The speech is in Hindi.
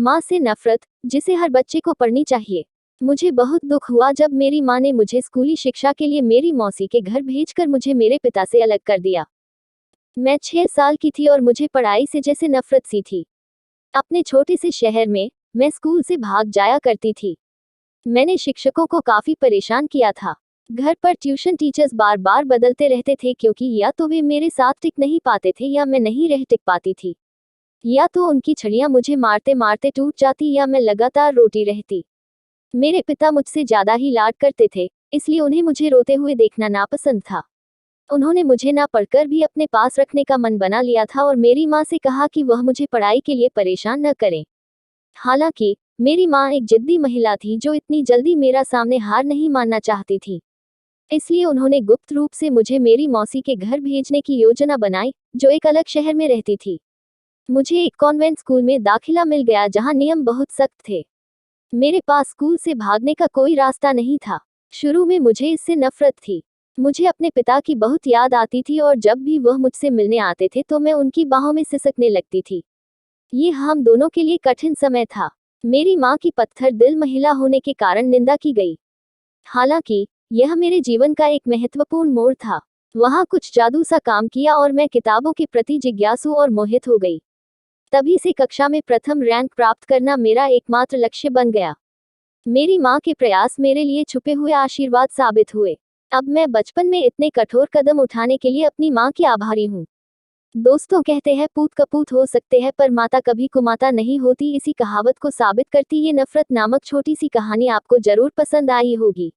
माँ से नफरत, जिसे हर बच्चे को पढ़नी चाहिए। मुझे बहुत दुख हुआ जब मेरी माँ ने मुझे स्कूली शिक्षा के लिए मेरी मौसी के घर भेजकर मुझे मेरे पिता से अलग कर दिया। मैं 6 साल की थी और मुझे पढ़ाई से जैसे नफरत सी थी। अपने छोटे से शहर में मैं स्कूल से भाग जाया करती थी। मैंने शिक्षकों को काफी परेशान किया था। घर पर ट्यूशन टीचर्स बार बार बदलते रहते थे क्योंकि या तो वे मेरे साथ टिक नहीं पाते थे या मैं नहीं रह टिक पाती थी, या तो उनकी छड़ियां मुझे मारते मारते टूट जाती या मैं लगातार रोती रहती। मेरे पिता मुझसे ज्यादा ही लाड करते थे, इसलिए उन्हें मुझे रोते हुए देखना नापसंद था। उन्होंने मुझे ना पढ़कर भी अपने पास रखने का मन बना लिया था और मेरी माँ से कहा कि वह मुझे पढ़ाई के लिए परेशान न करें। हालांकि मेरी माँ एक जिद्दी महिला थी जो इतनी जल्दी मेरा सामने हार नहीं मानना चाहती थी, इसलिए उन्होंने गुप्त रूप से मुझे मेरी मौसी के घर भेजने की योजना बनाई, जो एक अलग शहर में रहती थी। मुझे एक कॉन्वेंट स्कूल में दाखिला मिल गया जहां नियम बहुत सख्त थे। मेरे पास स्कूल से भागने का कोई रास्ता नहीं था। शुरू में मुझे इससे नफरत थी। मुझे अपने पिता की बहुत याद आती थी और जब भी वह मुझसे मिलने आते थे तो मैं उनकी बाहों में सिसकने लगती थी। ये हम दोनों के लिए कठिन समय था। मेरी माँ की पत्थर दिल महिला होने के कारण निंदा की गई। हालांकि यह मेरे जीवन का एक महत्वपूर्ण मोड़ था। वहाँ कुछ जादू सा काम किया और मैं किताबों के प्रति जिज्ञासु और मोहित हो गई। तभी से कक्षा में प्रथम रैंक प्राप्त करना मेरा एकमात्र लक्ष्य बन गया। मेरी माँ के प्रयास मेरे लिए छुपे हुए आशीर्वाद साबित हुए। अब मैं बचपन में इतने कठोर कदम उठाने के लिए अपनी माँ की आभारी हूँ। दोस्तों कहते हैं पूत कपूत हो सकते हैं पर माता कभी कुमाता नहीं होती। इसी कहावत को साबित करती ये नफरत नामक छोटी सी कहानी आपको जरूर पसंद आई होगी।